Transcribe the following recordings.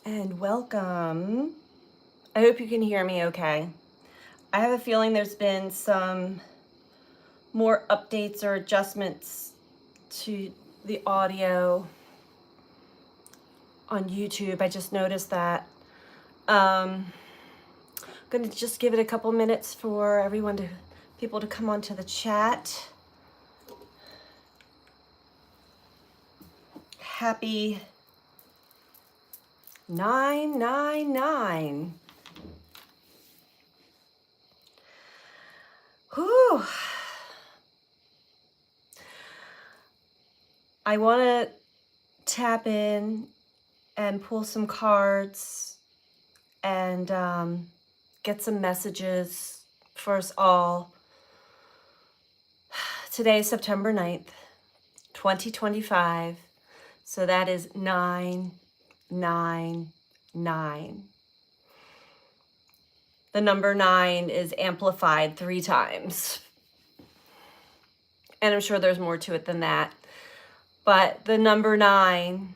and welcome. I hope you can hear me okay. I have a feeling there's been some more updates or adjustments to the audio on YouTube. I just noticed that. I'm going to just give it a couple minutes for people to come onto the chat. Happy 999. Whew. I want to tap in and pull some cards and get some messages for us all. Today is September 9th, 2025. So that is 999. The number 9 is amplified 3 times. And I'm sure there's more to it than that. But the number 9,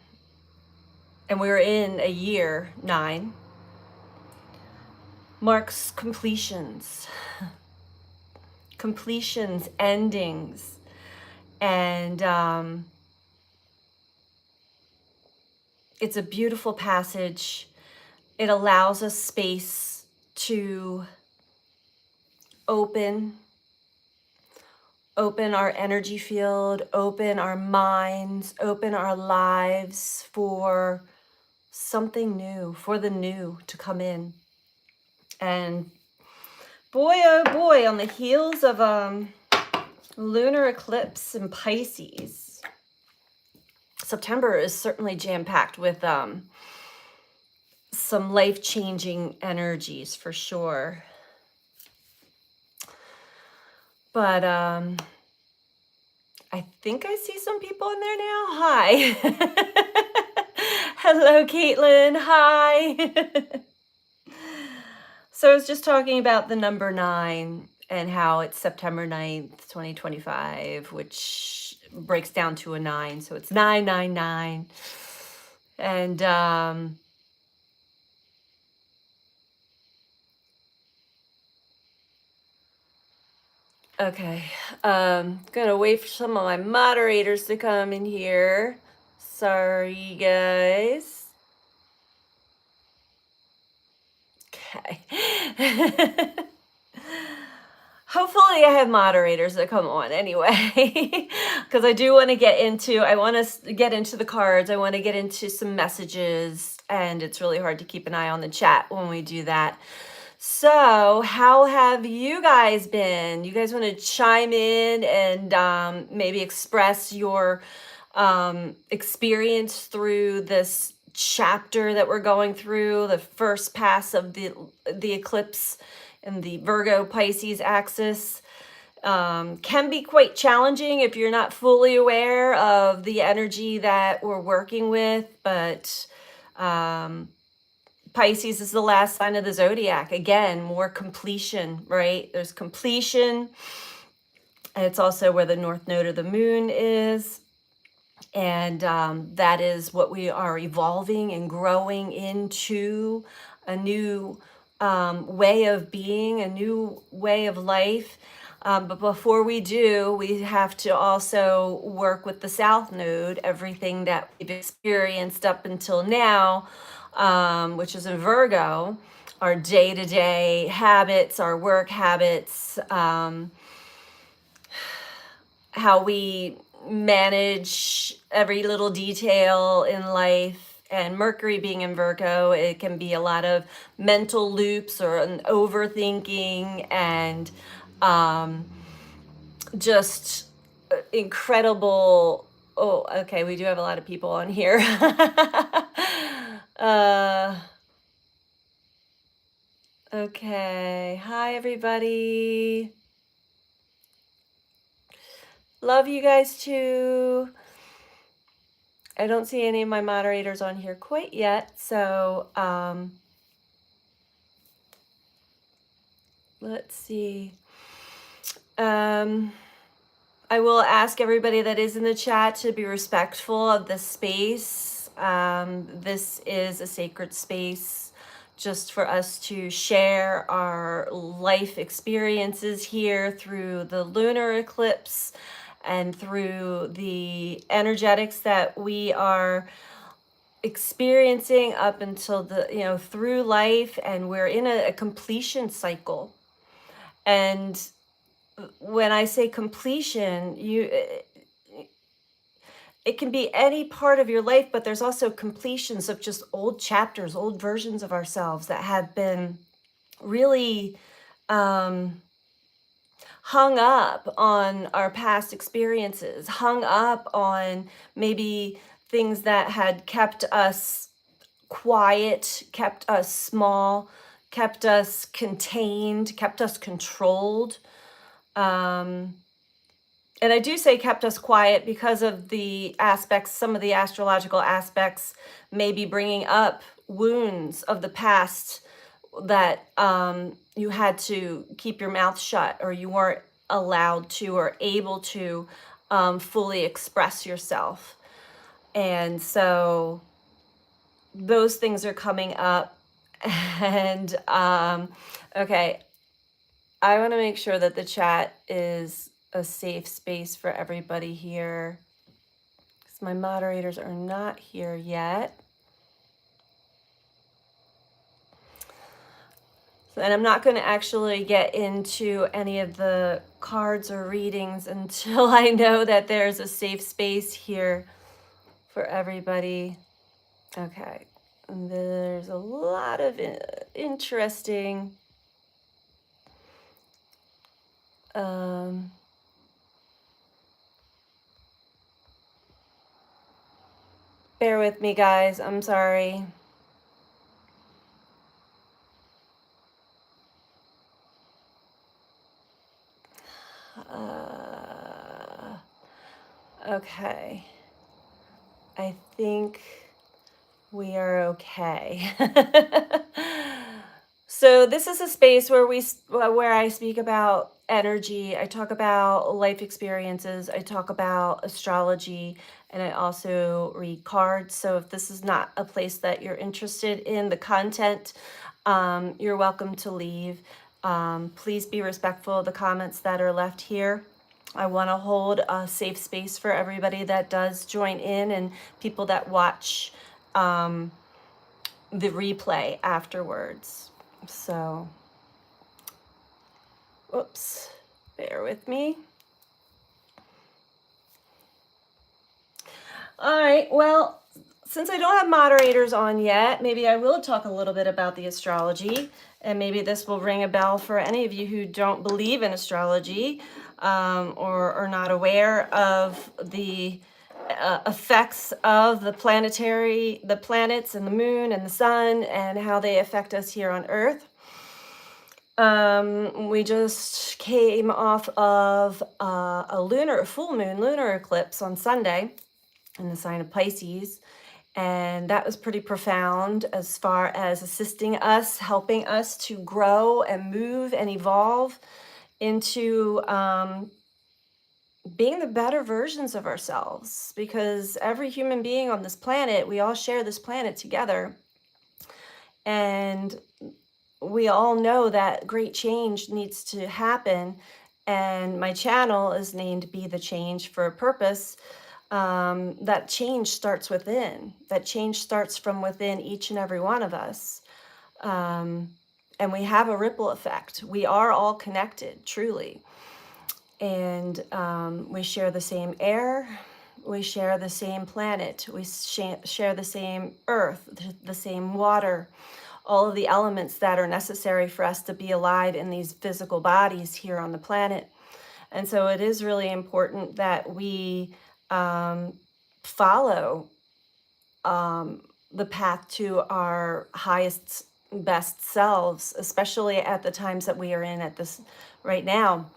and we're in a year 9, marks completions, endings. And it's a beautiful passage. It allows us space to open our energy field, open our minds, open our lives for something new, for the new to come in. And boy, oh boy, on the heels of lunar eclipse in Pisces, September is certainly jam-packed with some life-changing energies for sure. But I think I see some people in there now. Hi. Hello, Caitlin. Hi. So I was just talking about the number 9 and how it's September 9th, 2025, which breaks down to a 9. So it's 999. And okay, gonna wait for some of my moderators to come in here. Sorry, guys. Okay. Hopefully I have moderators that come on anyway, because I want to get into the cards. I want to get into some messages, and it's really hard to keep an eye on the chat when we do that. So how have you guys been? You guys want to chime in and maybe express your experience through this chapter that we're going through, the first pass of the eclipse in the Virgo Pisces axis. Can be quite challenging if you're not fully aware of the energy that we're working with, but Pisces is the last sign of the zodiac. Again, more completion, right? There's completion. It's also where the north node of the moon is. And that is what we are evolving and growing into, a new way of being, a new way of life. But before we do, we have to also work with the south node, everything that we've experienced up until now, which is in Virgo, our day-to-day habits, our work habits, how we manage every little detail in life. And Mercury being in Virgo, it can be a lot of mental loops or an overthinking and just incredible. Oh, okay, we do have a lot of people on here. Okay, hi everybody. Love you guys too. I don't see any of my moderators on here quite yet, so let's see. I will ask everybody that is in the chat to be respectful of the space. This is a sacred space just for us to share our life experiences here through the lunar eclipse and through the energetics that we are experiencing up until through life, and we're in a completion cycle. And when I say completion, it can be any part of your life, but there's also completions of just old chapters, old versions of ourselves that have been really um, hung up on our past experiences, hung up on maybe things that had kept us quiet, kept us small, kept us contained, kept us controlled. Um, and I do say kept us quiet because of the aspects, some of the astrological aspects, maybe bringing up wounds of the past that you had to keep your mouth shut, or you weren't allowed to or able to fully express yourself. And so those things are coming up. And okay, I want to make sure that the chat is a safe space for everybody here, because my moderators are not here yet. And I'm not going to actually get into any of the cards or readings until I know that there's a safe space here for everybody. Okay. And there's a lot of interesting bear with me, guys. I'm sorry. Okay. I think we are okay. So this is a space where I speak about energy. I talk about life experiences. I talk about astrology, and I also read cards. So if this is not a place that you're interested in the content, you're welcome to leave. Please be respectful of the comments that are left here. I want to hold a safe space for everybody that does join in, and people that watch the replay afterwards. So, whoops, bear with me. All right, well, since I don't have moderators on yet, maybe I will talk a little bit about the astrology, and maybe this will ring a bell for any of you who don't believe in astrology, or are not aware of the effects of the planets and the moon and the sun, and how they affect us here on Earth. We just came off of a full moon lunar eclipse on Sunday in the sign of Pisces. And that was pretty profound as far as assisting us, helping us to grow and move and evolve into being the better versions of ourselves. Because every human being on this planet, we all share this planet together. And we all know that great change needs to happen. And my channel is named Be the Change for a purpose. That change starts within. That change starts from within each and every one of us. And we have a ripple effect. We are all connected, truly. And we share the same air. We share the same planet. We share the same earth, the same water, all of the elements that are necessary for us to be alive in these physical bodies here on the planet. And so it is really important that we follow the path to our highest, best selves, especially at the times that we are in at this right now.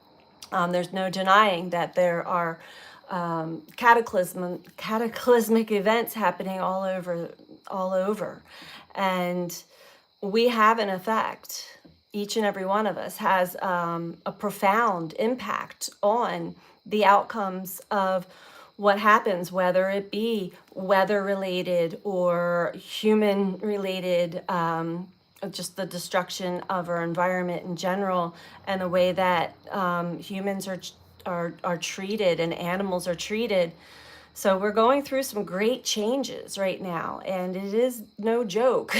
There's no denying that there are cataclysmic events happening all over. And we have an effect. Each and every one of us has a profound impact on the outcomes of what happens, whether it be weather related or human related, just the destruction of our environment in general, and the way that humans are treated and animals are treated. So we're going through some great changes right now, and it is no joke.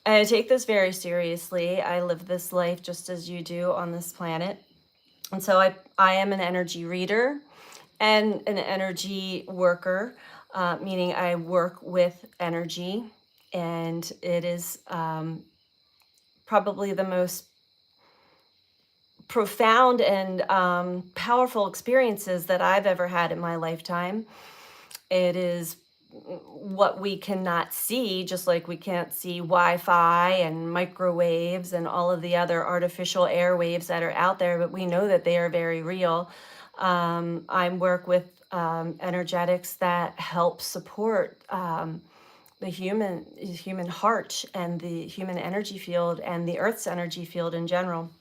I take this very seriously. I live this life just as you do on this planet. And so I am an energy reader and an energy worker, meaning I work with energy. And it is probably the most profound and powerful experiences that I've ever had in my lifetime. It is what we cannot see, just like we can't see Wi-Fi and microwaves and all of the other artificial airwaves that are out there, but we know that they are very real. I work with energetics that help support the human heart and the human energy field and the Earth's energy field in general.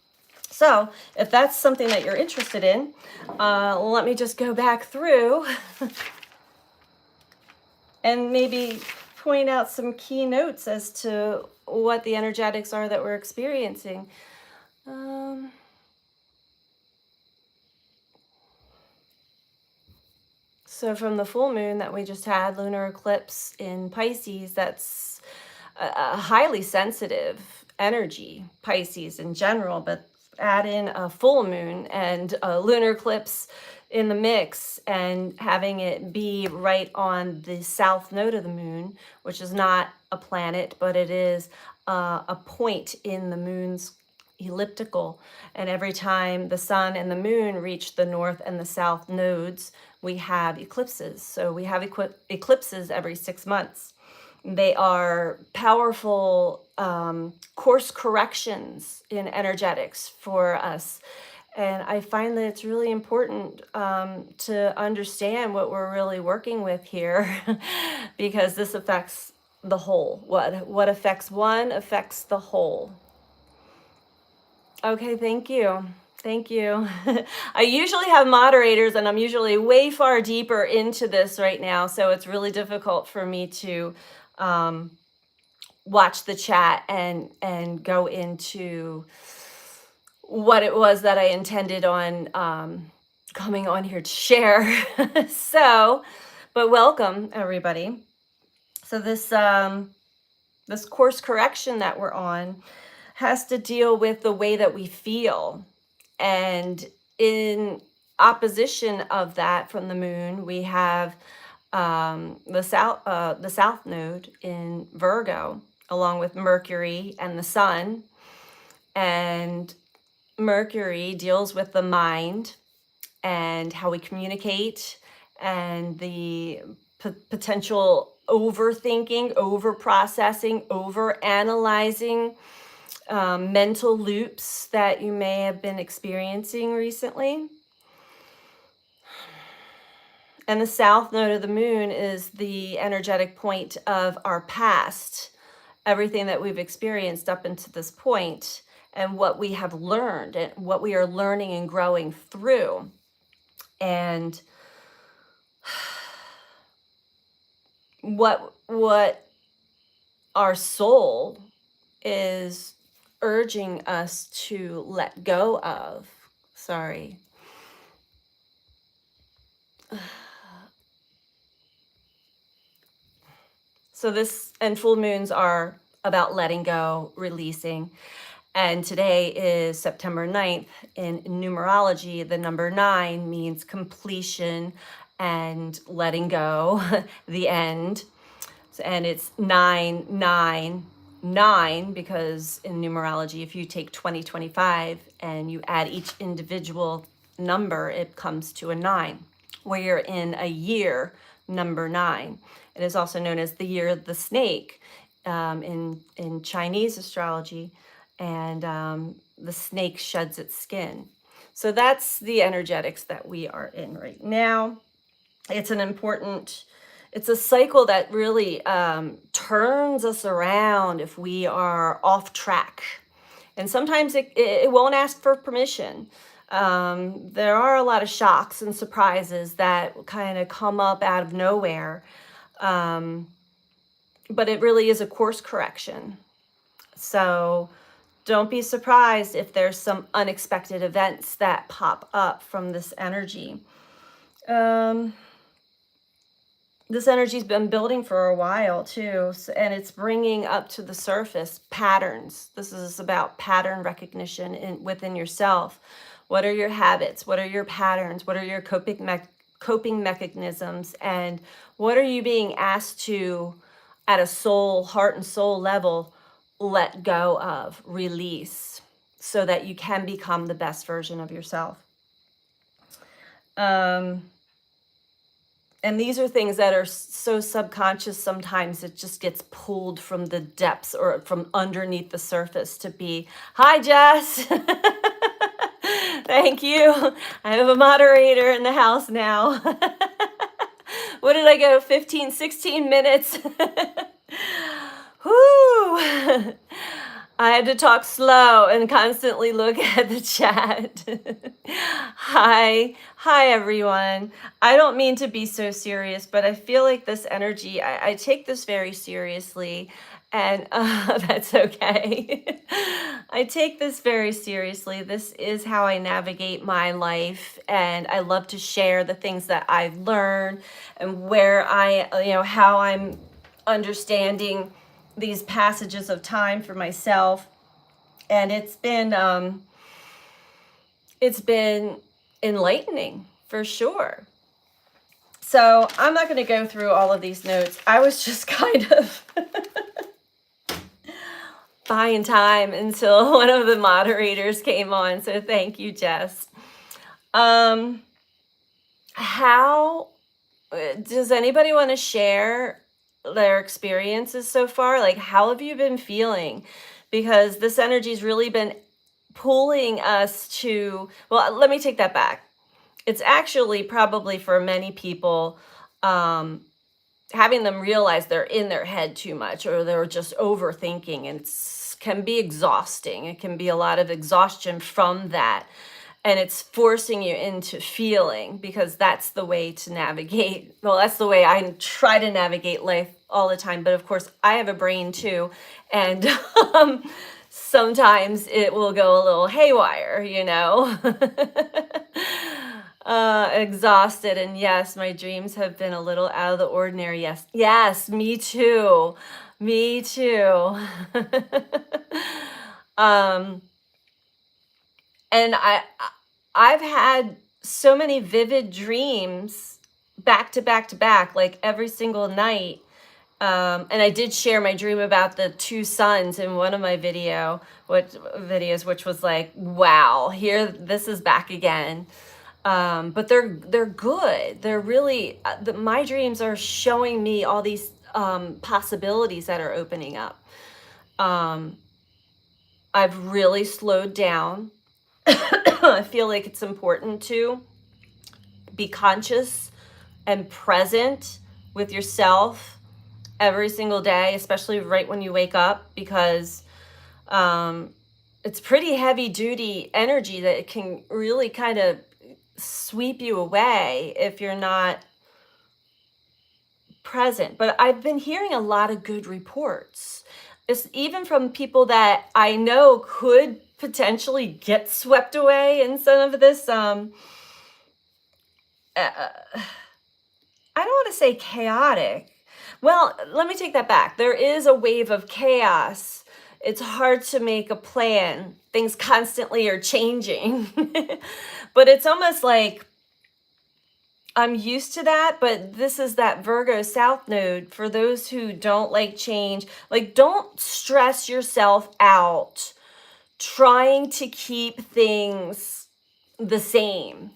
So if that's something that you're interested in, let me just go back through and maybe point out some key notes as to what the energetics are that we're experiencing. So from the full moon that we just had, lunar eclipse in Pisces, that's a highly sensitive energy, Pisces in general, but add in a full moon and a lunar eclipse in the mix, and having it be right on the south node of the moon, which is not a planet, but it is a point in the moon's elliptical. And every time the sun and the moon reach the north and the south nodes, we have eclipses. So we have eclipses every 6 months. They are powerful course corrections in energetics for us. And I find that it's really important to understand what we're really working with here, because this affects the whole. What affects one affects the whole. Okay, thank you. Thank you. I usually have moderators, and I'm usually way far deeper into this right now, so it's really difficult for me to watch the chat and go into what it was that I intended on coming on here to share. So, but welcome everybody. So this course correction that we're on has to deal with the way that we feel. And in opposition of that from the moon, we have the south node in Virgo, along with Mercury and the sun. And Mercury deals with the mind and how we communicate, and the potential overthinking, over processing, over analyzing, mental loops that you may have been experiencing recently. And the south node of the moon is the energetic point of our past, everything that we've experienced up until this point, and what we have learned and what we are learning and growing through. And what our soul is urging us to let go of. Sorry. So this and full moons are about letting go, releasing. And today is September 9th. In numerology, the number 9 means completion and letting go, the end. And it's 999, because in numerology, if you take 2025 and you add each individual number, it comes to a 9, where you're in a year, number 9. It is also known as the year of the snake in Chinese astrology, and the snake sheds its skin. So that's the energetics that we are in right now. It's a cycle that really turns us around if we are off track. And sometimes it won't ask for permission. There are a lot of shocks and surprises that kind of come up out of nowhere. Um, but it really is a course correction. So don't be surprised if there's some unexpected events that pop up from this energy. Um, this energy's been building for a while too, and it's bringing up to the surface patterns. This is about pattern recognition within yourself. What are your habits? What are your patterns? What are your coping mechanisms? And what are you being asked to, at a heart and soul level, let go of, release, so that you can become the best version of yourself? And these are things that are so subconscious, sometimes it just gets pulled from the depths or from underneath the surface to be, hi, Jess. Thank you. I have a moderator in the house now. What did I go? 15, 16 minutes. Whoo! I had to talk slow and constantly look at the chat. Hi everyone. I don't mean to be so serious, but I feel like this energy, I take this very seriously, and that's okay. I take this very seriously. This is how I navigate my life, and I love to share the things that I've learned and where how I'm understanding these passages of time for myself. And it's been enlightening for sure. So I'm not going to go through all of these notes. I was just kind of buying time until one of the moderators came on. So thank you, Jess. How does anybody want to share their experiences so far? Like, how have you been feeling? Because this energy's really been pulling us to, well, let me take that back. It's actually probably for many people, having them realize they're in their head too much, or they're just overthinking, and it can be exhausting. It can be a lot of exhaustion from that. And it's forcing you into feeling, because that's the way to navigate. Well, that's the way I try to navigate life all the time. But of course, I have a brain too. And sometimes it will go a little haywire, exhausted. And yes, my dreams have been a little out of the ordinary. Yes, me too. And I've had so many vivid dreams back to back to back, like every single night. And I did share my dream about the two suns in one of my videos, which was like, wow, this is back again. But they're good. They're really, my dreams are showing me all these possibilities that are opening up. I've really slowed down. I feel like it's important to be conscious and present with yourself every single day, especially right when you wake up, because it's pretty heavy duty energy that it can really kind of sweep you away if you're not present. But I've been hearing a lot of good reports. It's even from people that I know could potentially get swept away in some of this I don't want to say chaotic. Well, let me take that back. There is a wave of chaos. It's hard to make a plan. Things constantly are changing. But it's almost like I'm used to that, but this is that Virgo South node. For those who don't like change, like, don't stress yourself out trying to keep things the same,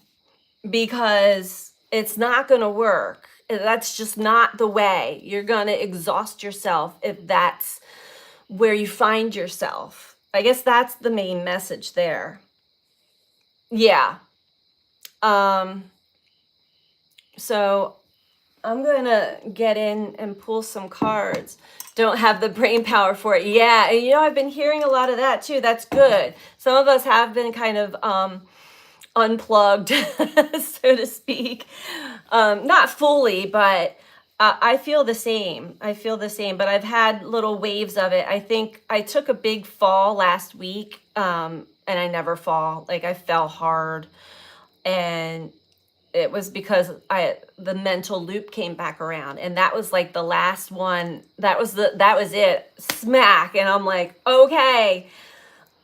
because it's not going to work. That's just not the way. You're going to exhaust yourself if that's where you find yourself. I guess that's the main message there. Yeah. So I'm going to get in and pull some cards. Don't have the brain power for it. Yeah, and I've been hearing a lot of that too. That's good. Some of us have been kind of unplugged, so to speak. Not fully, but I feel the same. I feel the same, but I've had little waves of it. I think I took a big fall last week, and I never fall. Like I fell hard, and it was because the mental loop came back around, and that was like the last one. That was it, smack. And I'm like, okay,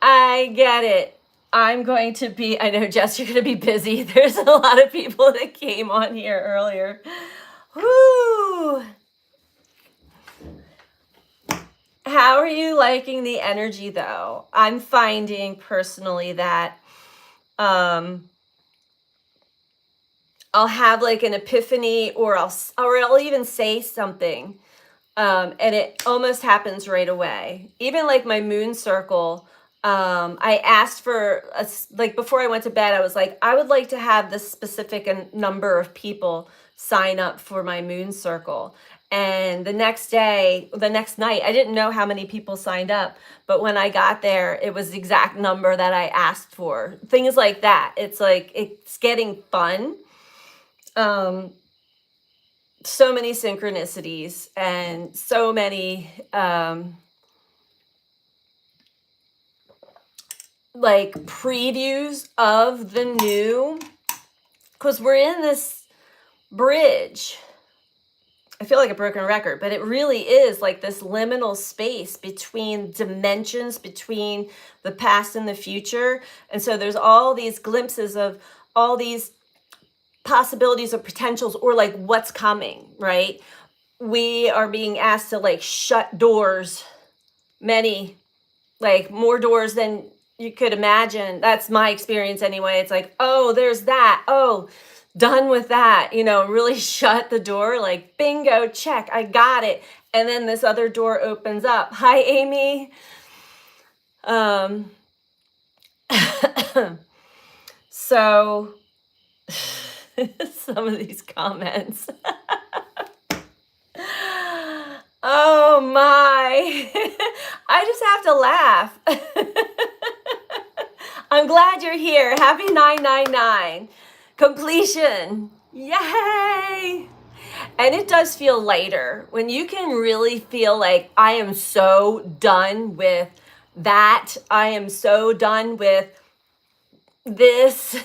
I get it. I know, Jess, you're going to be busy. There's a lot of people that came on here earlier. Whoo! How are you liking the energy, though? I'm finding personally that I'll have like an epiphany, or I'll even say something, and it almost happens right away. Even like my moon circle, I asked for like before I went to bed, I was like, I would like to have this specific number of people sign up for my moon circle. And the next night, I didn't know how many people signed up, but when I got there, it was the exact number that I asked for. Things like that. It's like, it's getting fun. So many synchronicities and so many like previews of the new, because we're in this bridge. I feel like a broken record, but it really is like this liminal space between dimensions, between the past and the future. And so there's all these glimpses of all these possibilities or potentials, or like what's coming, right? We are being asked to like shut doors, many, like more doors than you could imagine. That's my experience anyway. It's like, oh, there's that. Oh, done with that, really shut the door, like bingo, check, I got it. And then this other door opens up. Hi, Amy. So some of these comments. Oh my. I just have to laugh. I'm glad you're here. Happy 999. Completion. Yay. And it does feel lighter when you can really feel like I am so done with that. I am so done with this.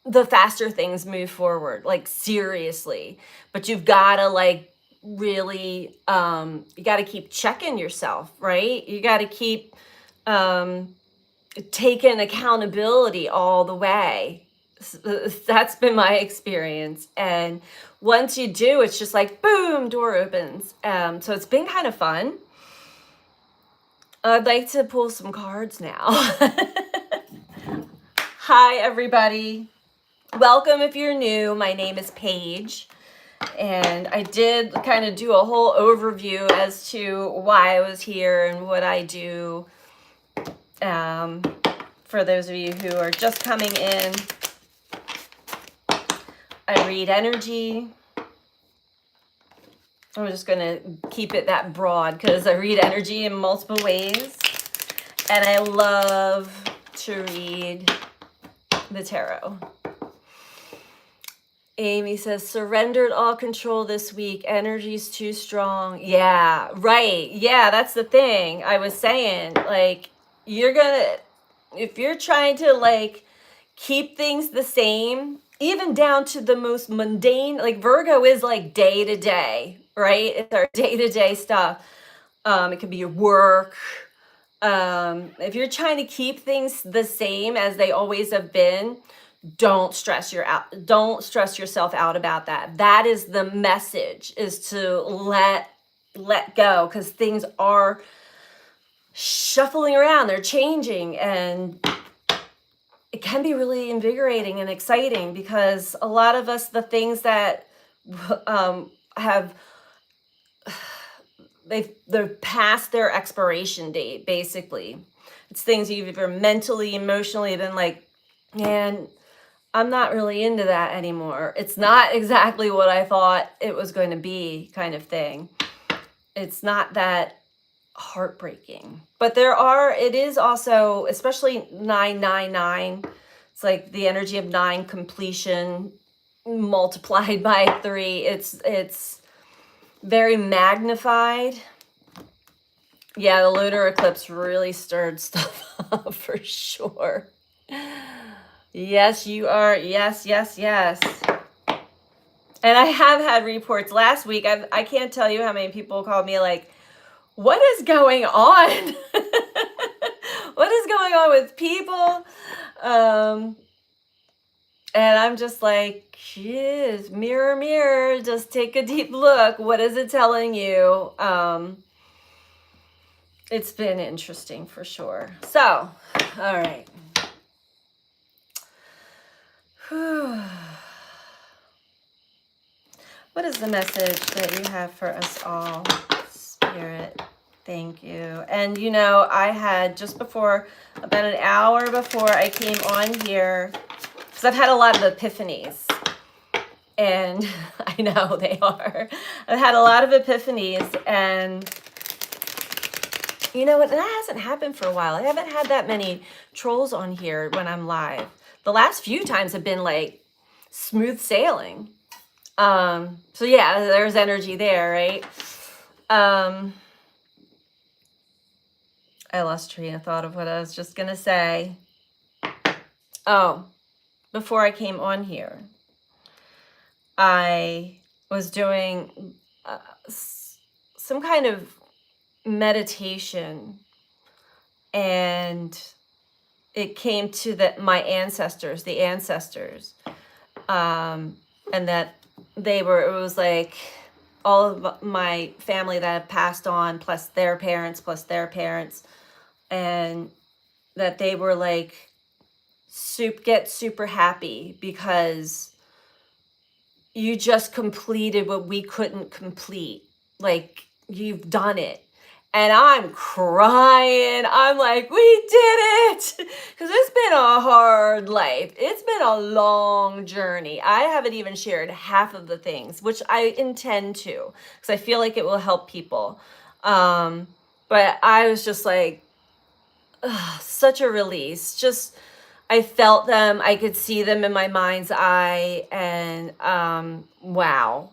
The faster things move forward, like seriously. But you've got to like really, you got to keep checking yourself, right? You got to keep taking accountability all the way. That's been my experience. And once you do, it's just like, boom, door opens. So it's been kind of fun. I'd like to pull some cards now. Hi, everybody. Welcome if you're new. My name is Paige, and I did kind of do a whole overview as to why I was here and what I do. For those of you who are just coming in, I read energy. I'm just going to keep it that broad because I read energy in multiple ways, and I love to read the tarot. Amy says, surrendered all control this week. Energy's too strong. Yeah, right. Yeah, that's the thing I was saying. Like, if you're trying to like keep things the same, even down to the most mundane, like Virgo is like day to day, right? It's our day to day stuff. It could be your work. If you're trying to keep things the same as they always have been, don't stress yourself out about that. That is the message, is to let go, because things are shuffling around, they're changing, and it can be really invigorating and exciting, because a lot of us, the things that they're past their expiration date, basically. It's things you've either mentally, emotionally been like, man, I'm not really into that anymore. It's not exactly what I thought it was going to be, kind of thing. It's not that heartbreaking. But it is also, especially 999, It's like the energy of 9 completion multiplied by 3. It's very magnified. Yeah, the lunar eclipse really stirred stuff up for sure. Yes, you are. Yes, yes, yes. And I have had reports last week. I can't tell you how many people called me like, what is going on? What is going on with people? And I'm just like, geez, mirror, mirror, just take a deep look. What is it telling you? It's been interesting for sure. So, all right. What is the message that you have for us all, Spirit? Thank you. And you know, I had just before, about an hour before I came on here, because I've had a lot of epiphanies. And I know they are. I've had a lot of epiphanies, and you know, that hasn't happened for a while. I haven't had that many trolls on here when I'm live. The last few times have been like smooth sailing. So yeah, there's energy there, right? I lost train of thought of what I was just gonna say. Oh, before I came on here, I was doing some kind of meditation, and it came to my ancestors, the ancestors, and that it was like all of my family that had passed on, plus their parents, and that they were like get super happy because you just completed what we couldn't complete. Like, you've done it. And I'm crying. I'm like, we did it. Because it's been a hard life. It's been a long journey. I haven't even shared half of the things, which I intend to, because I feel like it will help people. But I was just like, such a release. Just, I felt them. I could see them in my mind's eye. And wow.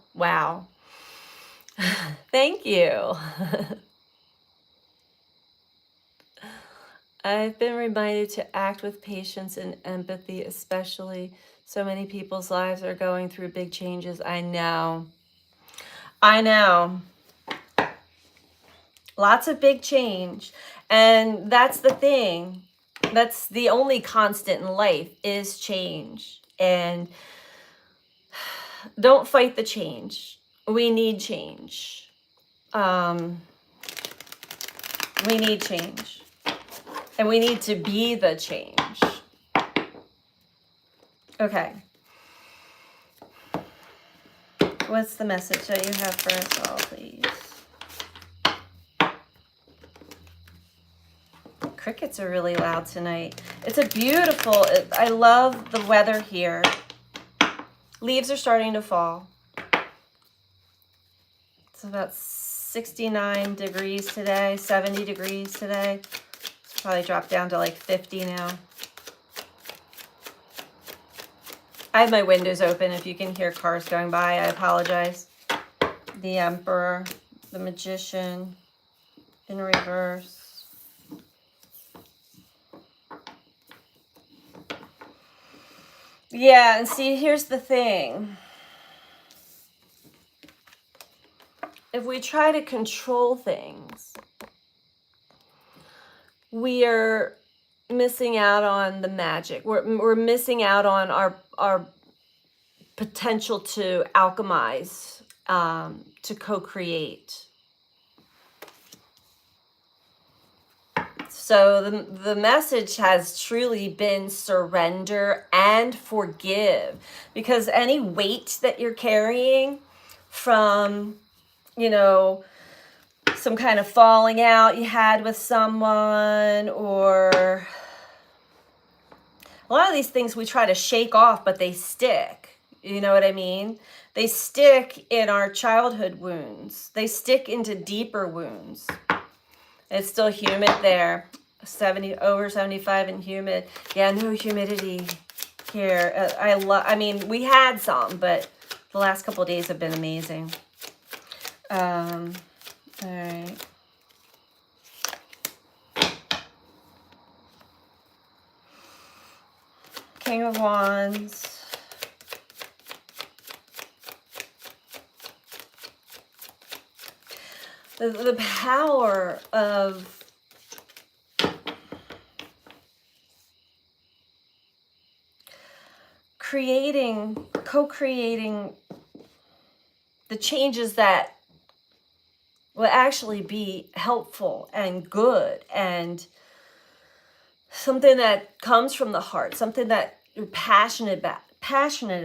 Thank you. I've been reminded to act with patience and empathy, especially so many people's lives are going through big changes. I know. Lots of big change. And that's the thing. That's the only constant in life is change. And don't fight the change. We need change. We need change. And we need to be the change. Okay. What's the message that you have for us all, please? Crickets are really loud tonight. It's a beautiful, I love the weather here. Leaves are starting to fall. It's about 69 degrees today, 70 degrees today. Probably dropped down to like 50 now. I have my windows open. If you can hear cars going by, I apologize. The Emperor, the Magician in reverse. Yeah, and see, here's the thing. If we try to control things, we are missing out on the magic. We're missing out on our potential to alchemize, to co-create. So the message has truly been surrender and forgive, because any weight that you're carrying from, you know, some kind of falling out you had with someone, or a lot of these things we try to shake off, but they stick. You know what I mean? They stick in our childhood wounds. They stick into deeper wounds. It's still humid there. Over 75 and humid. Yeah, no humidity. here. I mean, we had some, but the last couple of days have been amazing. All right. King of Wands. The power of co-creating the changes that will actually be helpful and good and something that comes from the heart, something that you're passionate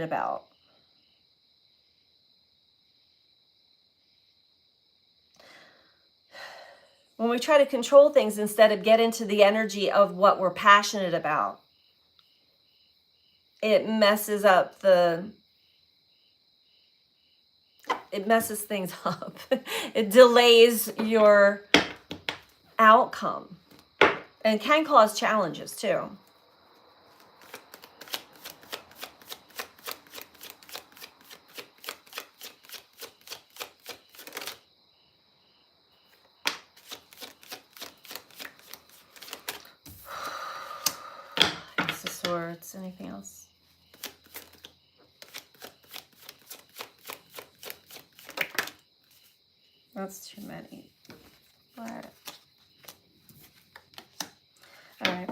about. When we try to control things instead of get into the energy of what we're passionate about, it messes things up. It delays your outcome and can cause challenges too. Ace of Swords. Anything else? That's too many. What? All right.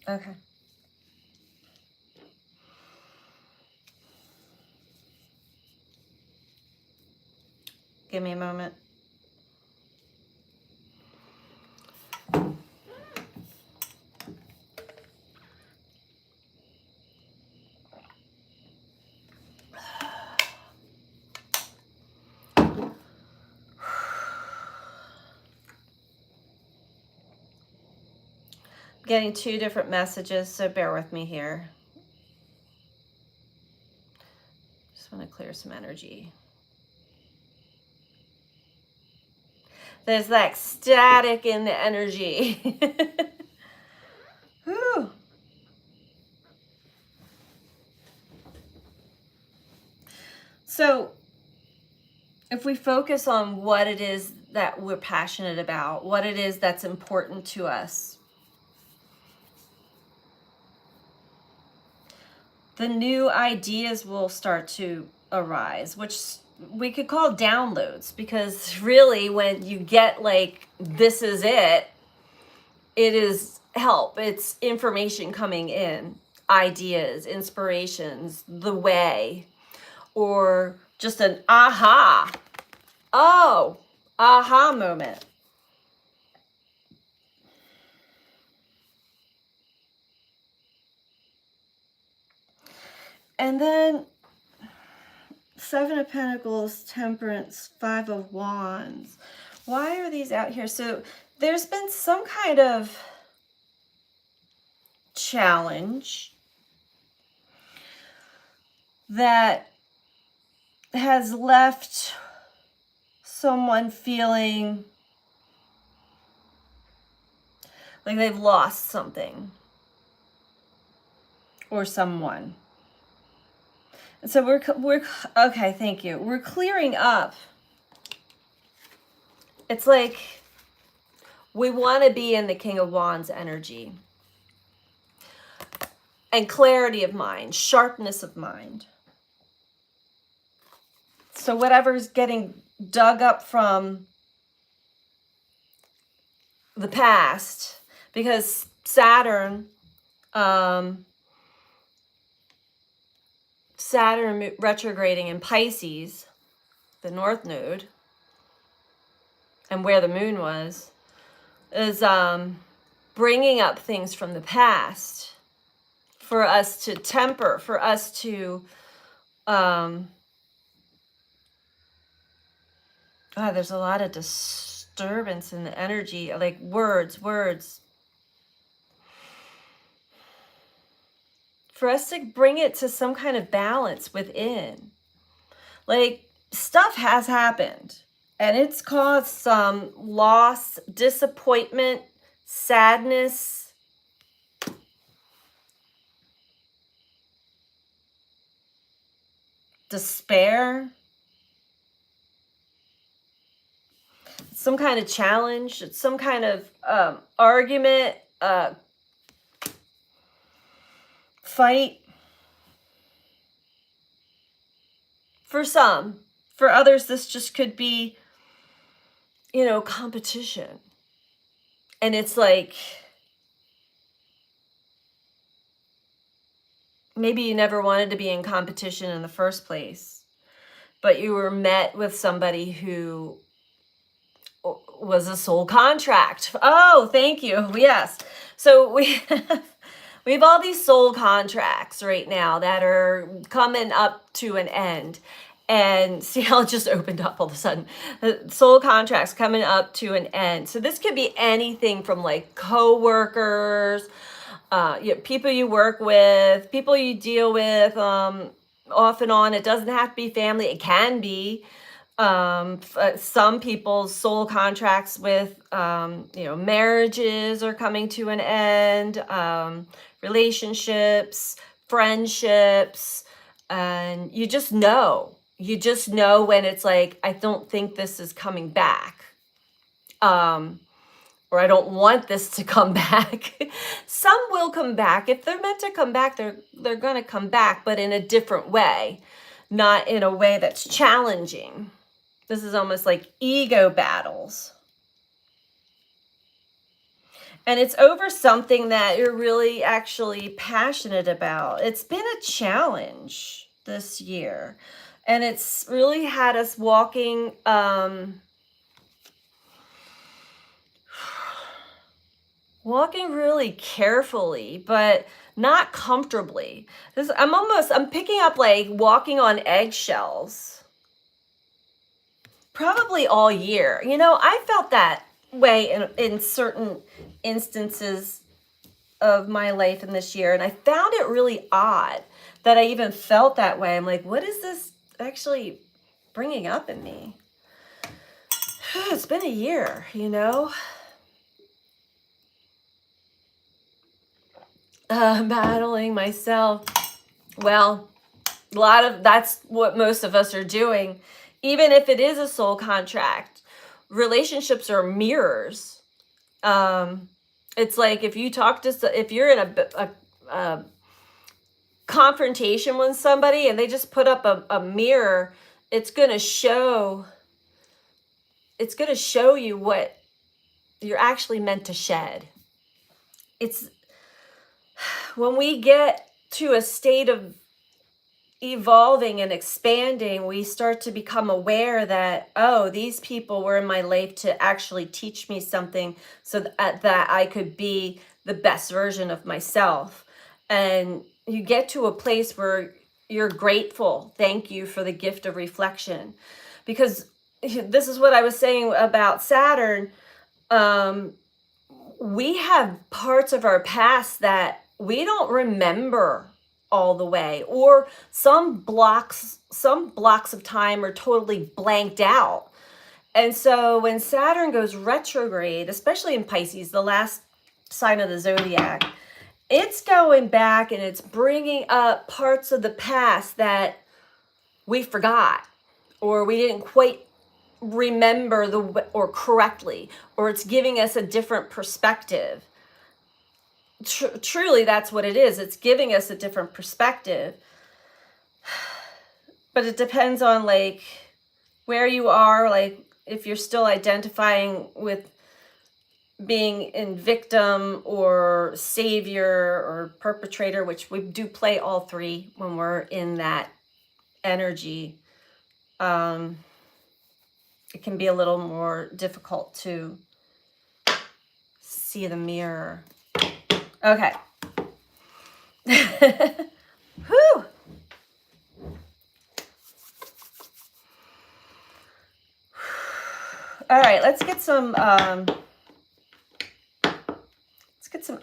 Okay. Give me a moment. Getting two different messages, so bear with me here. Just want to clear some energy. There's that static in the energy. Whew. So if we focus on what it is that we're passionate about, what it is that's important to us, the new ideas will start to arise, which we could call downloads, because really when you get like, this is it is help. It's information coming in, ideas, inspirations, the way, or just an aha. Oh, aha moment. And then Seven of Pentacles, Temperance, Five of Wands. Why are these out here? So there's been some kind of challenge that has left someone feeling like they've lost something or someone. And so we're okay, thank you. We're clearing up. It's like we want to be in the King of Wands energy. And clarity of mind, sharpness of mind. So whatever's getting dug up from the past, because Saturn retrograding in Pisces, the North Node, and where the moon was, is bringing up things from the past for us to temper, for us to, there's a lot of disturbance in the energy, like words. For us to bring it to some kind of balance within. Like, stuff has happened, and it's caused some loss, disappointment, sadness. despair, some kind of challenge, it's some kind of argument, fight. For some. For others, this just could be, you know, competition. And it's like, maybe you never wanted to be in competition in the first place, but you were met with somebody who was a soul contract. Oh, thank you. Yes. So we have all these soul contracts right now that are coming up to an end. And see how it just opened up all of a sudden. Soul contracts coming up to an end. So this could be anything from like co-workers, people you work with, people you deal with off and on. It doesn't have to be family. It can be. Some people's soul contracts with, you know, marriages are coming to an end, relationships, friendships, and you just know when it's like, I don't think this is coming back. Or I don't want this to come back. Some will come back. If they're meant to come back, they're going to come back, but in a different way, not in a way that's challenging. This is almost like ego battles. And it's over something that you're really actually passionate about. It's been a challenge this year. And it's really had us walking really carefully, but not comfortably. I'm picking up like walking on eggshells. Probably all year. You know, I felt that way in certain instances of my life in this year, and I found it really odd that I even felt that way. I'm like, what is this actually bringing up in me? It's been a year, you know. Battling myself. Well, that's what most of us are doing. Even if it is a soul contract, relationships are mirrors. It's like if you're in a confrontation with somebody and they just put up a mirror, it's going to show you what you're actually meant to shed. It's when we get to a state of evolving and expanding, we start to become aware that, oh, these people were in my life to actually teach me something so that I could be the best version of myself. And you get to a place where you're grateful. Thank you for the gift of reflection. Because this is what I was saying about Saturn. We have parts of our past that we don't remember all the way, or some blocks of time are totally blanked out. And so when Saturn goes retrograde, especially in Pisces, the last sign of the zodiac, it's going back and it's bringing up parts of the past that we forgot, or we didn't quite remember or correctly, or it's giving us a different perspective. Truly, that's what it is. It's giving us a different perspective. But it depends on like where you are, like if you're still identifying with being in victim or savior or perpetrator, which we do play all three when we're in that energy. It can be a little more difficult to see the mirror. Okay. Whew. All right, let's get some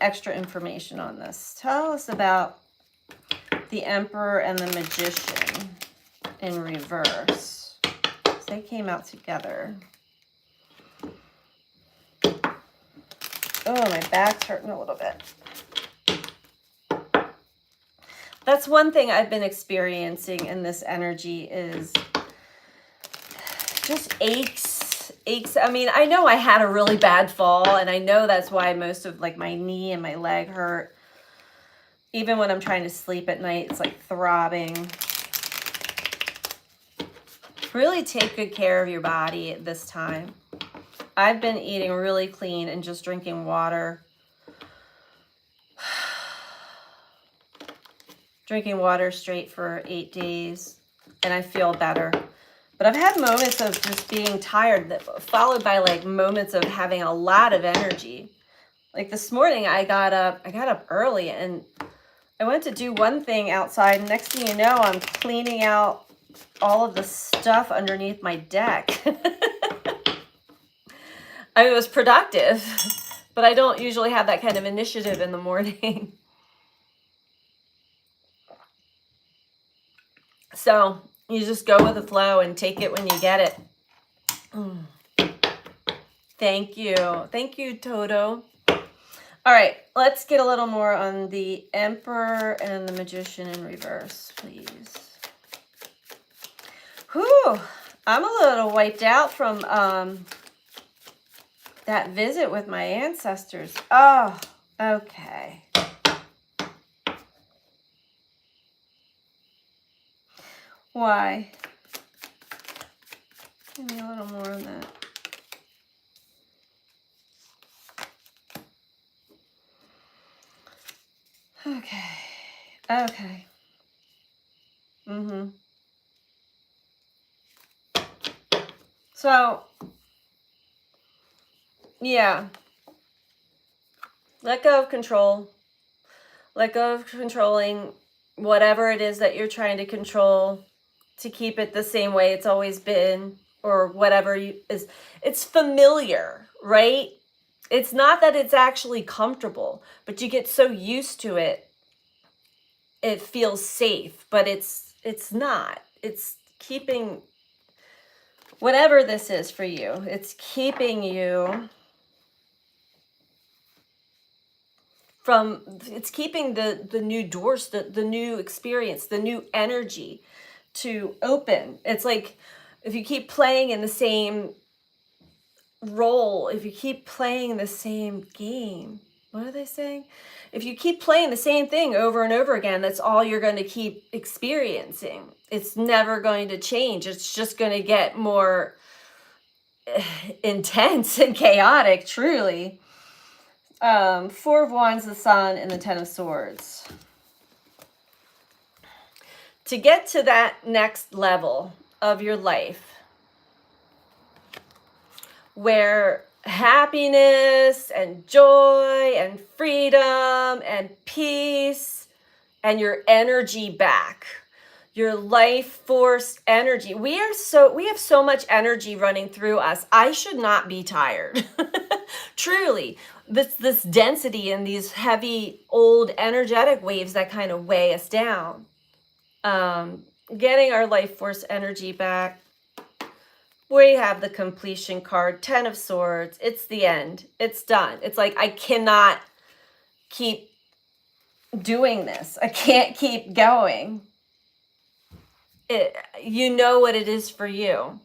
extra information on this. Tell us about the Emperor and the Magician in reverse. So they came out together. Oh, my back's hurting a little bit. That's one thing I've been experiencing in this energy is just aches. I mean, I know I had a really bad fall, and I know that's why most of like my knee and my leg hurt. Even when I'm trying to sleep at night, it's like throbbing. Really take good care of your body at this time. I've been eating really clean and just drinking water. Drinking water straight for 8 days, and I feel better. But I've had moments of just being tired, that followed by like moments of having a lot of energy. Like this morning, I got up early and I went to do one thing outside, and next thing you know, I'm cleaning out all of the stuff underneath my deck. I mean, it was productive, but I don't usually have that kind of initiative in the morning. So you just go with the flow and take it when you get it. Thank you. Thank you, Toto. All right, let's get a little more on the Emperor and the Magician in reverse, please. Whew, I'm a little wiped out from that visit with my ancestors. Oh, okay. Why? Give me a little more on that. Okay. So, yeah. Let go of control. Let go of controlling whatever it is that you're trying to control to keep it the same way it's always been, or whatever is. It's familiar, right? It's not that it's actually comfortable, but you get so used to it, it feels safe, but it's not. It's keeping whatever this is for you. It's keeping you from, it's keeping the new doors, the new experience, the new energy to open. It's like if you keep playing in the same role, if you keep playing the same game, what are they saying? If you keep playing the same thing over and over again, that's all you're going to keep experiencing. It's never going to change. It's just going to get more intense and chaotic, truly. Four of Wands, the Sun, and the Ten of Swords. To get to that next level of your life, where happiness and joy and freedom and peace and your energy back, your life force energy. We have so much energy running through us. I should not be tired. Truly, this density and these heavy old energetic waves that kind of weigh us down. Getting our life force energy back. We have the completion card, 10 of Swords. It's the end. It's done. It's like, I cannot keep doing this. I can't keep going. You know what it is for you.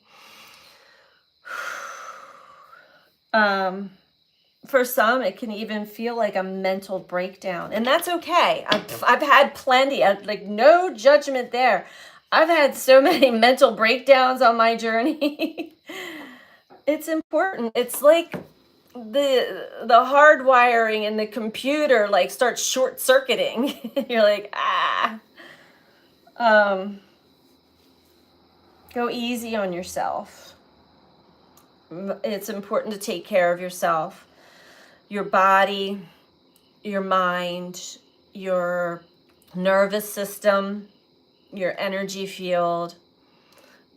For some, it can even feel like a mental breakdown, and that's okay. I've had plenty. Like, no judgment there. I've had so many mental breakdowns on my journey. It's important. It's like the hardwiring in the computer like starts short circuiting. You're like, go easy on yourself. It's important to take care of yourself, your body, your mind, your nervous system, your energy field.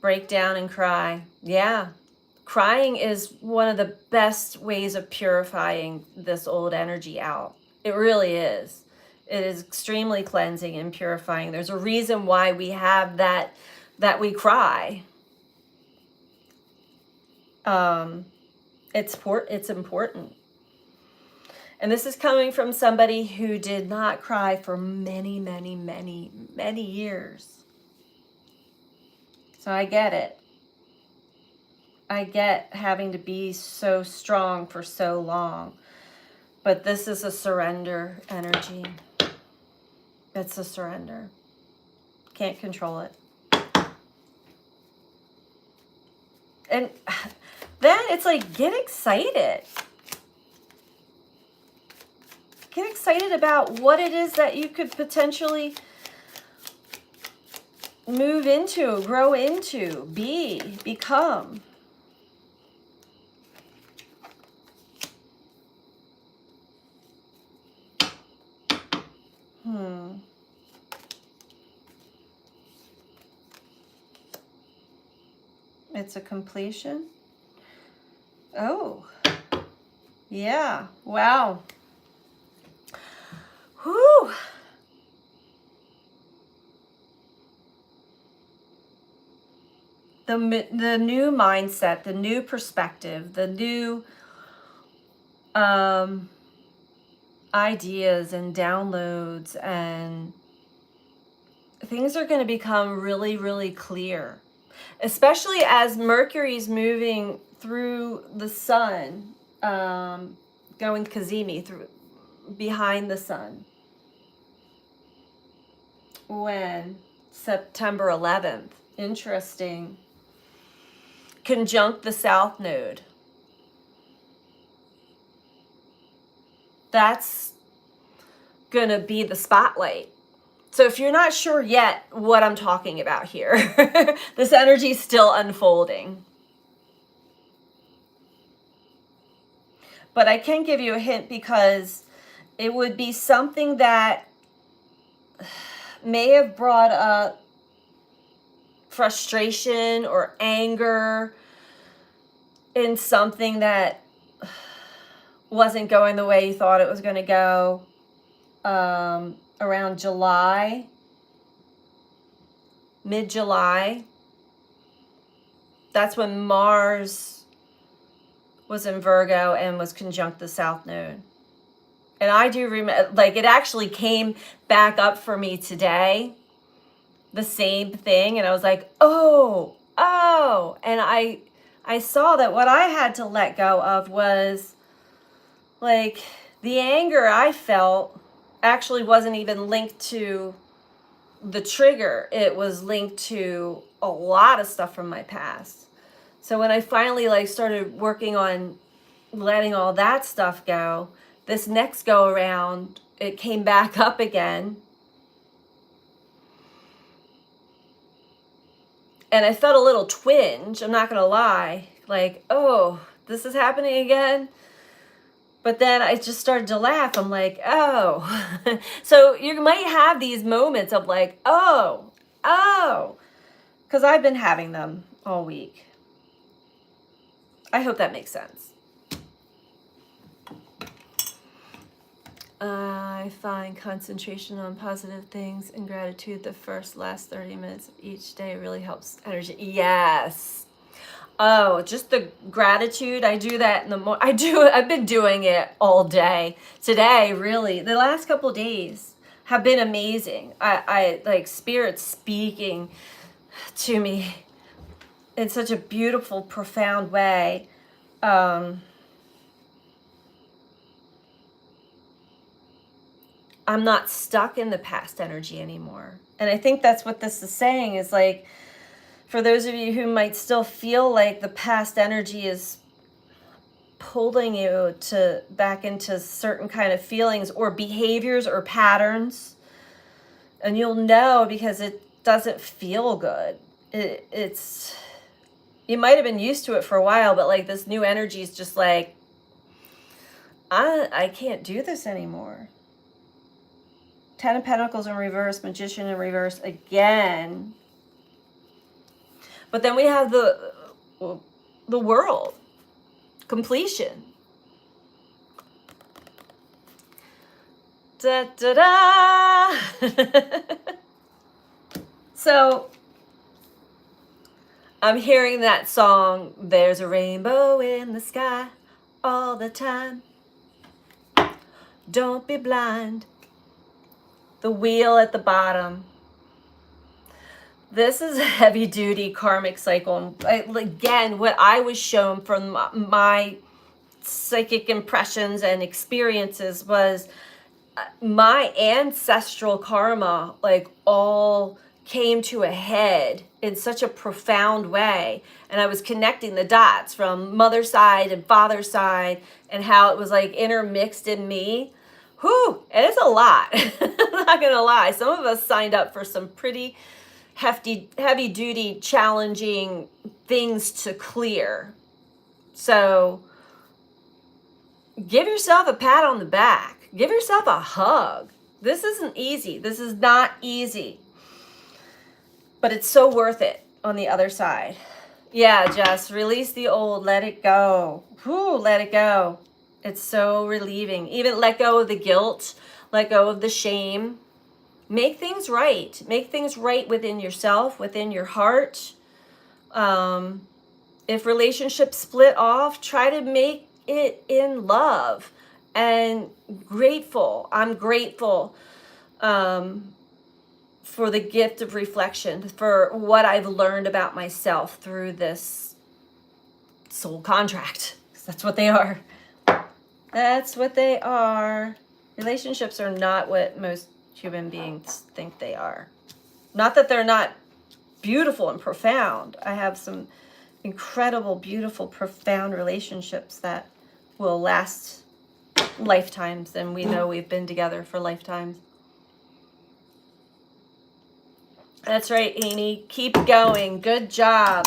Break down and cry. Yeah. Crying is one of the best ways of purifying this old energy out. It really is. It is extremely cleansing and purifying. There's a reason why we have that we cry. It's important. And this is coming from somebody who did not cry for many, many, many, many years. So I get it. I get having to be so strong for so long. But this is a surrender energy. It's a surrender. Can't control it. And then it's like, get excited. Get excited about what it is that you could potentially move into, grow into, become. It's a completion. Oh, yeah. Wow. Whew. The new mindset, the new perspective, the new ideas and downloads, and things are going to become really, really clear. Especially as Mercury's moving through the sun, going Kazemi, through behind the sun. When? September 11th. Interesting. Conjunct the South Node. That's going to be the spotlight. So if you're not sure yet what I'm talking about here, this energy is still unfolding. But I can give you a hint because it would be something that may have brought up frustration or anger in something that wasn't going the way you thought it was going to go. Around July, mid-July. That's when Mars was in Virgo and was conjunct the South Node. And I do remember, like, it actually came back up for me today, the same thing. And I was like, oh. And I saw that what I had to let go of was, like, the anger I felt actually wasn't even linked to the trigger. It was linked to a lot of stuff from my past. So when I finally started working on letting all that stuff go, this next go around, it came back up again. And I felt a little twinge, I'm not gonna lie, like, oh, this is happening again. But then I just started to laugh. I'm like, oh. So you might have these moments of like, oh. Because I've been having them all week. I hope that makes sense. I find concentration on positive things and gratitude the last 30 minutes of each day really helps energy. Yes. Oh, just the gratitude. I do that in the morning. I've been doing it all day. Today, really, the last couple of days have been amazing. I like Spirit speaking to me in such a beautiful, profound way. I'm not stuck in the past energy anymore. And I think that's what this is saying, is like, for those of you who might still feel like the past energy is pulling you back into certain kind of feelings or behaviors or patterns, and you'll know because it doesn't feel good. It's you might have been used to it for a while, but like this new energy is just like, I can't do this anymore. 10 of Pentacles in reverse, Magician in reverse again. But then we have the world, completion. Da, da, da. So I'm hearing that song, there's a rainbow in the sky all the time. Don't be blind. The wheel at the bottom. This is a heavy duty karmic cycle. Again, what I was shown from my psychic impressions and experiences was my ancestral karma, like, all came to a head in such a profound way. And I was connecting the dots from mother's side and father's side and how it was like intermixed in me. Whew, and it's a lot. I'm not gonna lie. Some of us signed up for some pretty hefty, heavy duty, challenging things to clear. So give yourself a pat on the back. Give yourself a hug. This isn't easy. This is not easy. But it's so worth it on the other side. Yeah, Jess, release the old, let it go. Whew, let it go. It's so relieving. Even let go of the guilt, let go of the shame. Make things right. Make things right within yourself, within your heart. If relationships split off, try to make it in love and grateful. I'm grateful for the gift of reflection, for what I've learned about myself through this soul contract. 'Cause that's what they are. That's what they are. Relationships are not what most human beings think they are. Not that they're not beautiful and profound. I have some incredible, beautiful, profound relationships that will last lifetimes, and we know we've been together for lifetimes. That's right, Amy. Keep going. Good job.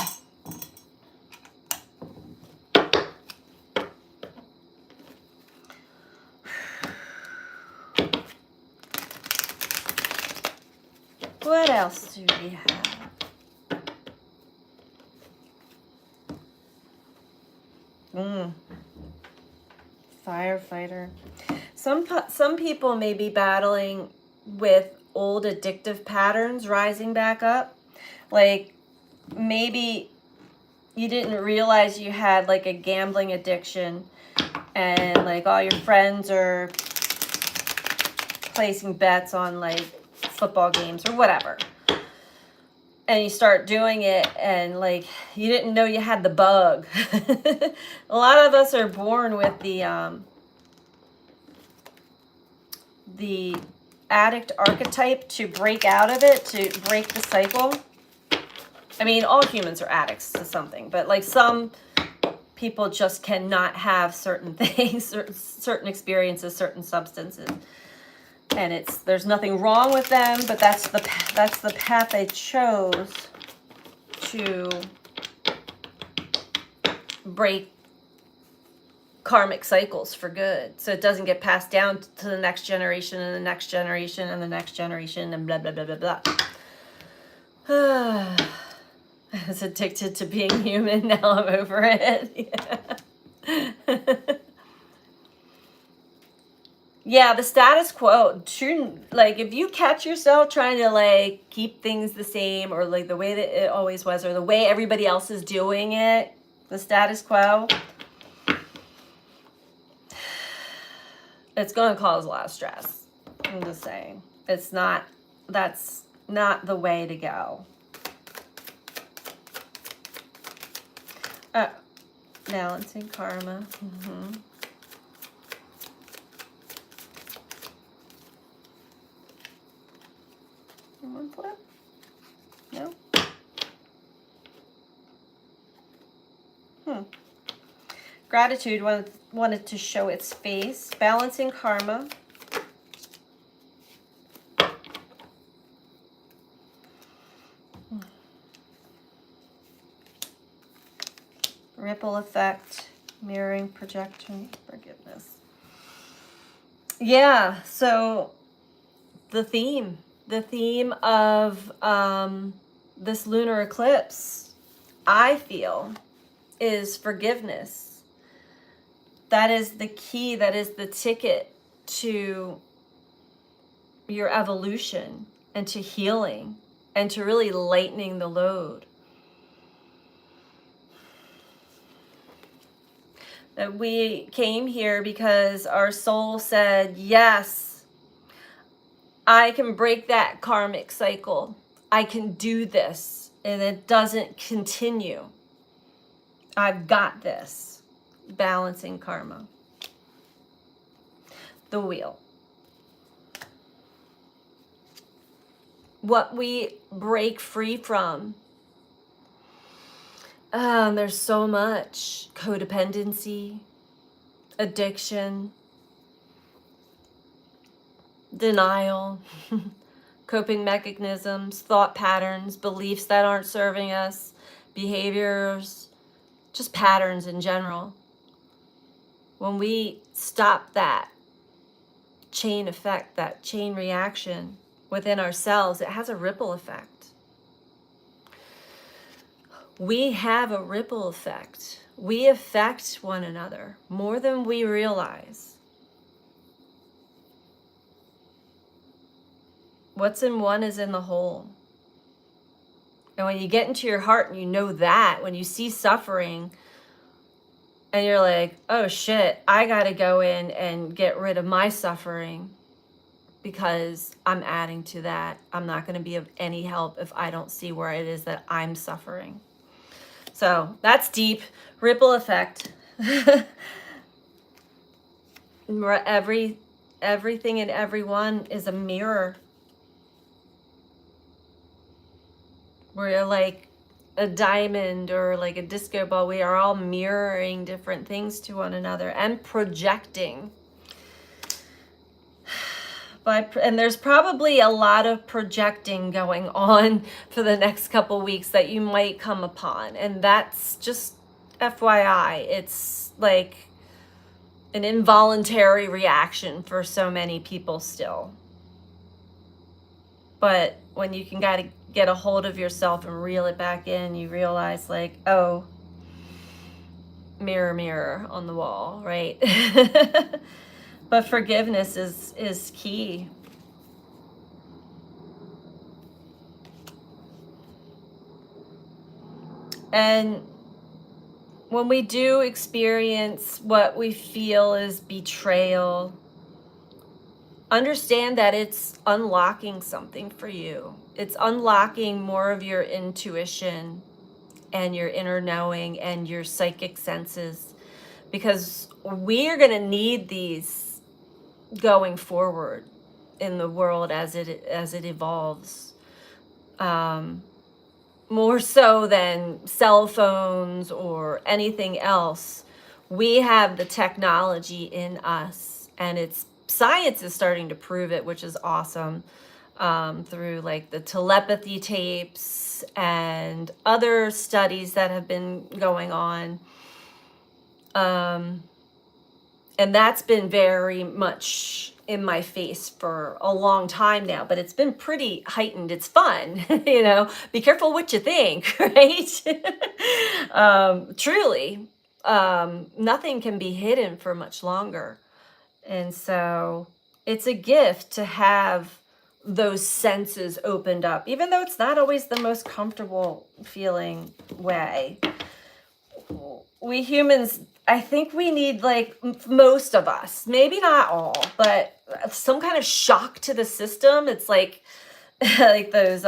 What else do we have? Firefighter. Some people may be battling with old addictive patterns rising back up. Like, maybe you didn't realize you had like a gambling addiction, and like all your friends are placing bets on like football games or whatever, and you start doing it and like you didn't know you had the bug. A lot of us are born with the addict archetype to break out of it, to break the cycle. I mean, all humans are addicts to something, but like some people just cannot have certain things, certain experiences, certain substances. And there's nothing wrong with them, but that's the path they chose to break karmic cycles for good, so it doesn't get passed down to the next generation and the next generation and the next generation and blah blah blah blah blah. I was addicted to being human. Now I'm over it. Yeah. Yeah, the status quo. Like, if you catch yourself trying to like keep things the same, or like the way that it always was, or the way everybody else is doing it, the status quo, it's going to cause a lot of stress. I'm just saying. That's not the way to go. Balancing karma. One flip? No? Gratitude wanted to show its face. Balancing karma. Ripple effect. Mirroring, projection, forgiveness. Yeah, so the theme of this lunar eclipse, I feel, is forgiveness. That is the key, that is the ticket to your evolution and to healing and to really lightening the load. That we came here because our soul said, yes, I can break that karmic cycle. I can do this, and it doesn't continue. I've got this. Balancing karma. The wheel. What we break free from. There's so much. Codependency, addiction, denial, coping mechanisms, thought patterns, beliefs that aren't serving us, behaviors, just patterns in general. When we stop that chain effect, that chain reaction within ourselves, it has a ripple effect. We have a ripple effect. We affect one another more than we realize. What's in one is in the whole. And when you get into your heart and you know that, when you see suffering and you're like, oh shit, I gotta go in and get rid of my suffering because I'm adding to that. I'm not gonna be of any help if I don't see where it is that I'm suffering. So that's deep. Ripple effect. Everything and everyone is a mirror. We're like a diamond or like a disco ball. We are all mirroring different things to one another and projecting. And there's probably a lot of projecting going on for the next couple weeks that you might come upon. And that's just FYI. It's like an involuntary reaction for so many people still. But when you can get a hold of yourself and reel it back in, you realize like, oh, mirror, mirror on the wall, right? But forgiveness is key. And when we do experience what we feel is betrayal, understand that it's unlocking something for you. It's unlocking more of your intuition and your inner knowing and your psychic senses, because we are going to need these going forward in the world as it evolves, more so than cell phones or anything else. We have the technology in us, and science is starting to prove it, which is awesome, through like the telepathy tapes and other studies that have been going on. And that's been very much in my face for a long time now, but it's been pretty heightened. It's fun, be careful what you think, right? Truly, nothing can be hidden for much longer. And so it's a gift to have those senses opened up, even though it's not always the most comfortable feeling way. We humans, I think we need, like, most of us, maybe not all, but some kind of shock to the system. It's like like those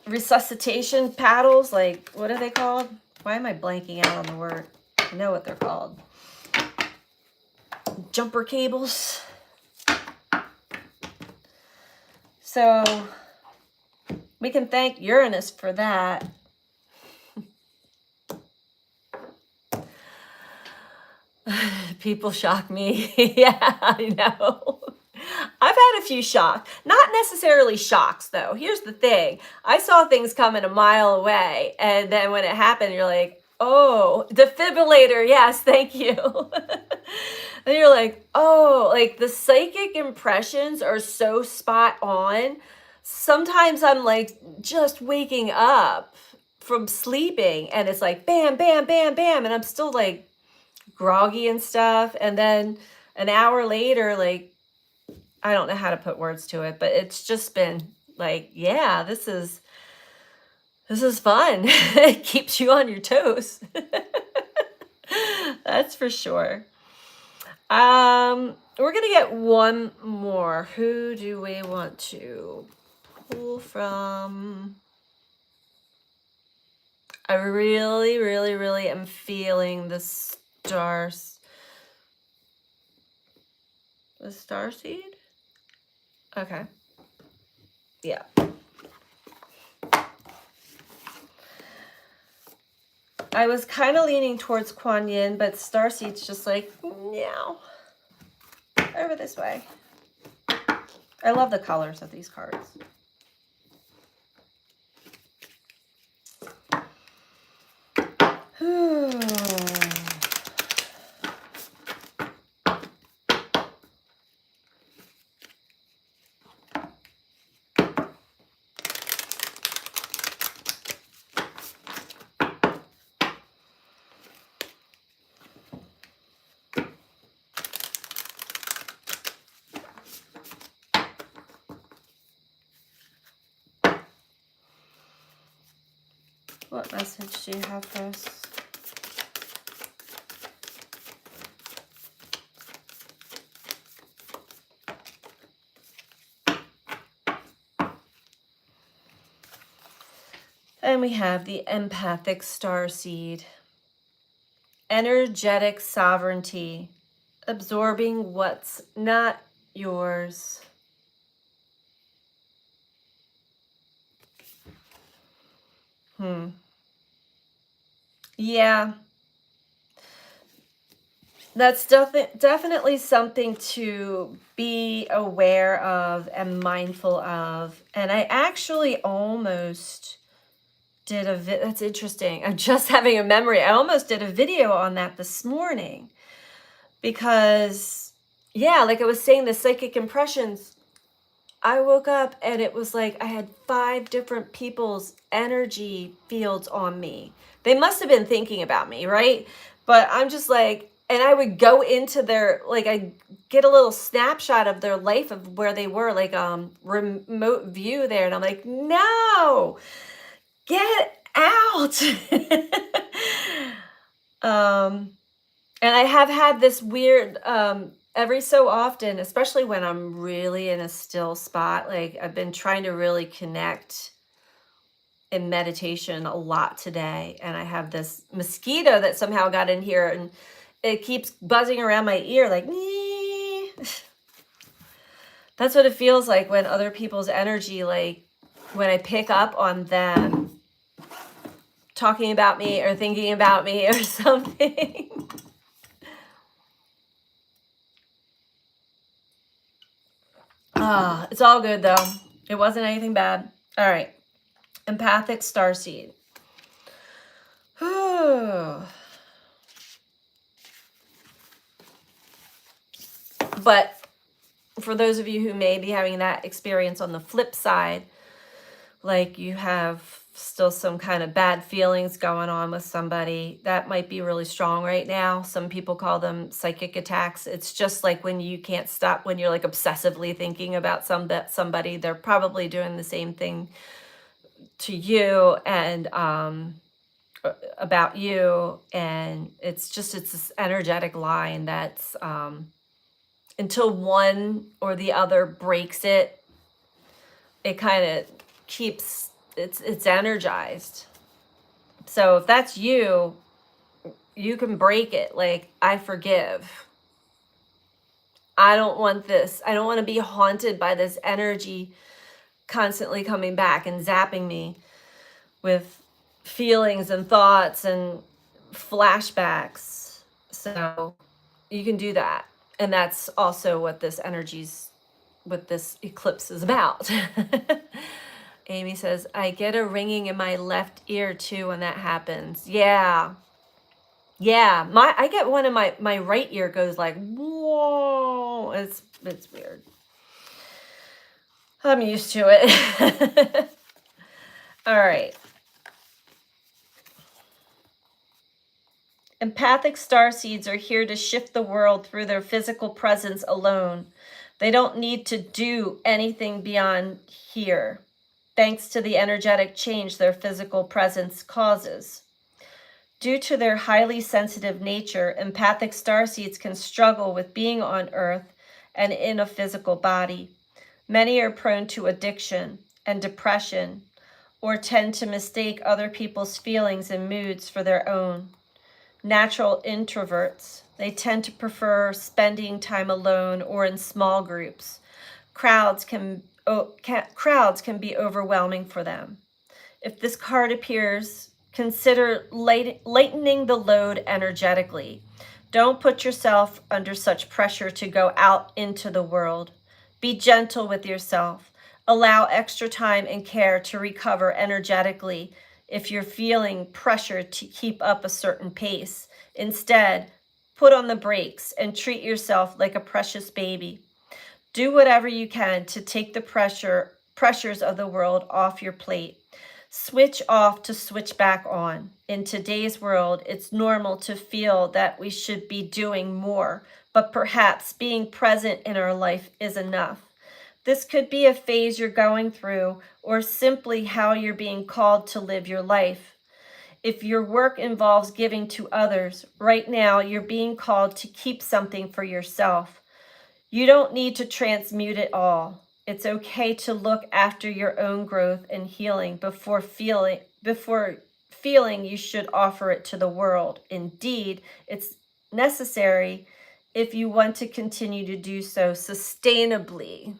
resuscitation paddles, like, what are they called? Why am I blanking out on the word? I know what they're called. Jumper cables. So we can thank Uranus for that. People shock me. Yeah, I know. I've had a few shocks. Not necessarily shocks, though. Here's the thing. I saw things coming a mile away, and then when it happened, you're like, oh, defibrillator, yes, thank you. And you're like, oh, like the psychic impressions are so spot on. Sometimes I'm like just waking up from sleeping, and it's like bam, bam, bam, bam, and I'm still like groggy and stuff. And then an hour later, like, I don't know how to put words to it, but it's just been like, yeah, this is fun. It keeps you on your toes. That's for sure. We're gonna get one more. Who do we want to pull from? I really, really, really am feeling the stars. The star seed? Okay. Yeah. I was kind of leaning towards Kuan Yin, but Starseed's just like, no. Over this way. I love the colors of these cards. What message do you have for us? And we have the Empathic Starseed. Energetic sovereignty. Absorbing what's not yours. Yeah. That's definitely something to be aware of and mindful of. And I actually almost did that's interesting. I'm just having a memory. I almost did a video on that this morning because, yeah, like I was saying, the psychic impressions, I woke up and it was like I had 5 different people's energy fields on me. They must have been thinking about me, right? But I'm just like, and I would go into their, like, I get a little snapshot of their life of where they were, like remote view there, and I'm like, no, get out. And I have had this weird every so often, especially when I'm really in a still spot, like I've been trying to really connect in meditation a lot today, and I have this mosquito that somehow got in here and it keeps buzzing around my ear like, nee. That's what it feels like when other people's energy, like when I pick up on them talking about me or thinking about me or something. It's all good though. It wasn't anything bad. All right. Empathic Starseed. But for those of you who may be having that experience on the flip side, like you have still some kind of bad feelings going on with somebody, that might be really strong right now. Some people call them psychic attacks. It's just like when you can't stop, when you're like obsessively thinking about somebody, they're probably doing the same thing to you and about you. And it's this energetic line that's until one or the other breaks it, it kind of keeps it's energized. So if that's you, you can break it. Like, I forgive. I don't want this. I don't want to be haunted by this energy constantly coming back and zapping me with feelings and thoughts and flashbacks. So you can do that. And that's also what this eclipse is about. Amy says, I get a ringing in my left ear too when that happens. Yeah. Yeah. I get one in my right ear goes like, whoa. It's weird. I'm used to it. All right. Empathic starseeds are here to shift the world through their physical presence alone. They don't need to do anything beyond here, thanks to the energetic change their physical presence causes. Due to their highly sensitive nature, empathic starseeds can struggle with being on Earth and in a physical body. Many are prone to addiction and depression, or tend to mistake other people's feelings and moods for their own. Natural introverts, they tend to prefer spending time alone or in small groups. Crowds can be overwhelming for them. If this card appears, consider lightening the load energetically. Don't put yourself under such pressure to go out into the world. Be gentle with yourself. Allow extra time and care to recover energetically if you're feeling pressure to keep up a certain pace. Instead, put on the brakes and treat yourself like a precious baby. Do whatever you can to take the pressures of the world off your plate. Switch off to switch back on. In today's world, it's normal to feel that we should be doing more, but perhaps being present in our life is enough. This could be a phase you're going through, or simply how you're being called to live your life. If your work involves giving to others, right now you're being called to keep something for yourself. You don't need to transmute it all. It's okay to look after your own growth and healing before feeling you should offer it to the world. Indeed, it's necessary if you want to continue to do so sustainably.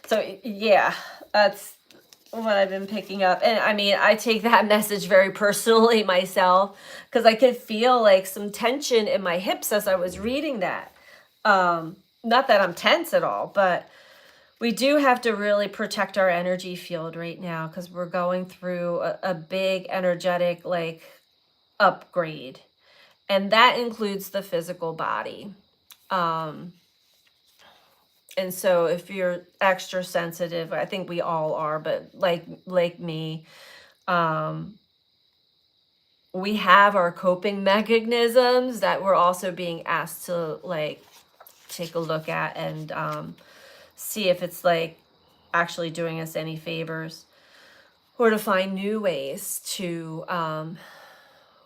So yeah, that's what I've been picking up. And I mean, I take that message very personally myself, because I could feel like some tension in my hips as I was reading that. Not that I'm tense at all, but we do have to really protect our energy field right now, because we're going through a big energetic like upgrade, and that includes the physical body. And so if you're extra sensitive, I think we all are, but like me, we have our coping mechanisms that we're also being asked to like take a look at and see if it's like actually doing us any favors, or to find new ways to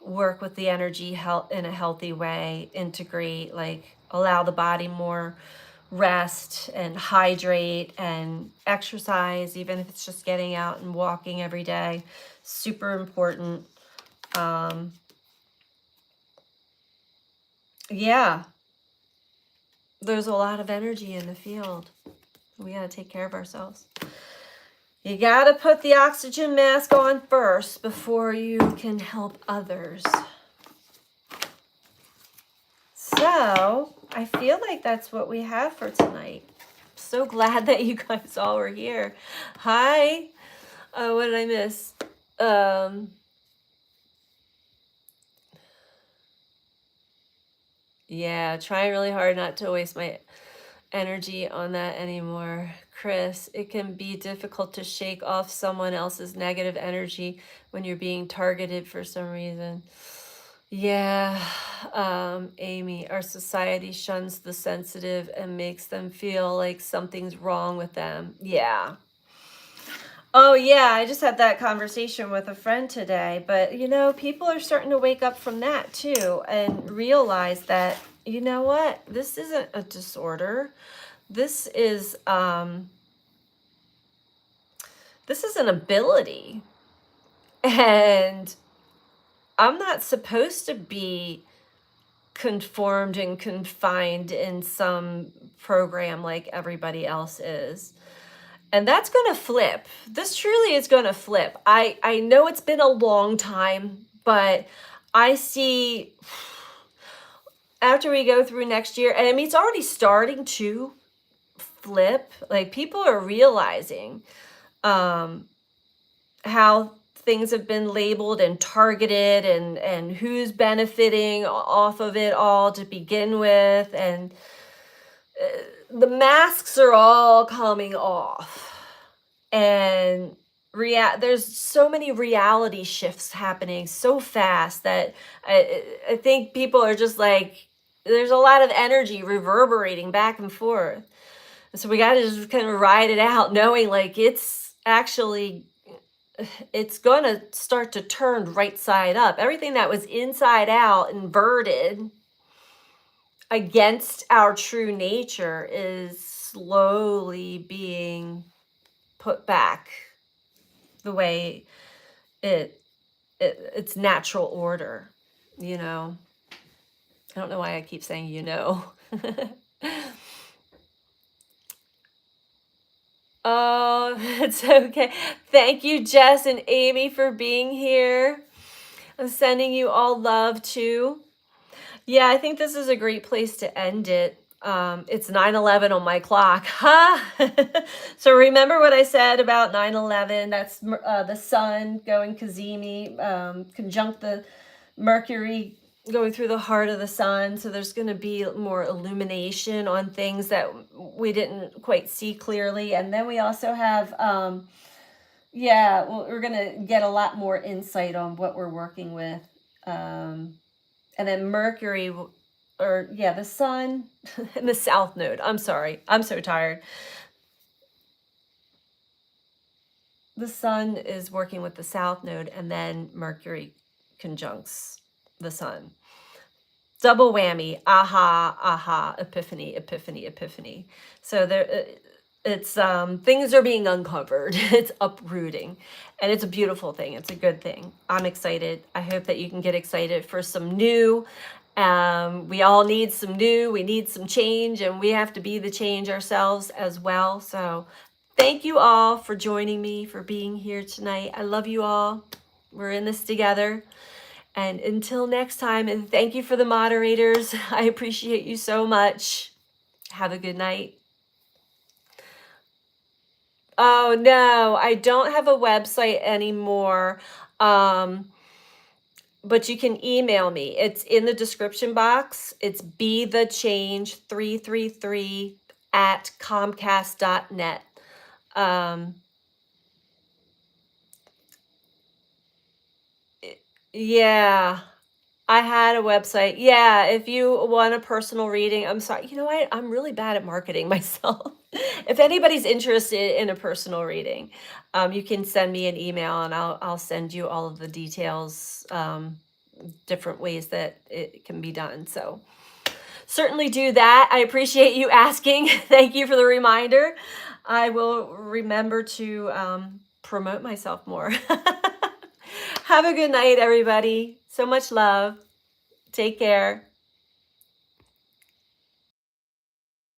work with the energy in a healthy way, integrate, like allow the body more rest and hydrate and exercise, even if it's just getting out and walking every day. Super important. Yeah, there's a lot of energy in the field. We got to take care of ourselves. You got to put the oxygen mask on first before you can help others. So I feel like that's what we have for tonight. So glad that you guys all were here. Hi. What did I miss? Yeah, trying really hard not to waste my energy on that anymore. Chris, it can be difficult to shake off someone else's negative energy when you're being targeted for some reason. Yeah, Amy, our society shuns the sensitive and makes them feel like something's wrong with them. Yeah. Oh, yeah, I just had that conversation with a friend today, but you know, people are starting to wake up from that too and realize that, you know what, this isn't a disorder. This is an ability. And I'm not supposed to be conformed and confined in some program like everybody else is. And that's going to flip. This truly is going to flip. I know it's been a long time, but I see after we go through next year, and I mean, it's already starting to flip. Like people are realizing how things have been labeled and targeted, and who's benefiting off of it all to begin with. And the masks are all coming off, and there's so many reality shifts happening so fast that I think people are just like, there's a lot of energy reverberating back and forth. And so we got to just kind of ride it out, knowing like it's actually it's going to start to turn right side up. Everything that was inside out, inverted against our true nature, is slowly being put back the way it, its natural order, you know. I don't know why I keep saying, you know. Oh, it's okay. Thank you, Jess and Amy, for being here. I'm sending you all love too. Yeah, I think this is a great place to end it. It's 9/11 on my clock. Ha! So remember what I said about 9/11? That's the sun going Kazemi, conjunct the Mercury going through the heart of the sun. So there's going to be more illumination on things that we didn't quite see clearly. And then we also have, yeah, well, we're going to get a lot more insight on what we're working with. And then Mercury, or yeah, the sun and the south node. I'm sorry. I'm so tired. The sun is working with the south node, and then Mercury conjuncts the sun. Double whammy. Aha, aha, epiphany, epiphany, epiphany. So there, it's things are being uncovered. It's uprooting, and it's a beautiful thing. It's a good thing. I'm excited. I hope that you can get excited for some new. We all need some new. We need some change, and we have to be the change ourselves as well. So thank you all for joining me, for being here tonight. I love you all. We're in this together. And until next time, and thank you for the moderators. I appreciate you so much. Have a good night. Oh, no, I don't have a website anymore. But you can email me. It's in the description box. It's bethechange333 at comcast.net. Yeah, I had a website. Yeah, if you want a personal reading, I'm sorry. You know, I'm really bad at marketing myself. If anybody's interested in a personal reading, you can send me an email and I'll send you all of the details, different ways that it can be done. So certainly do that. I appreciate you asking. Thank you for the reminder. I will remember to promote myself more. Have a good night, everybody. So much love. Take care.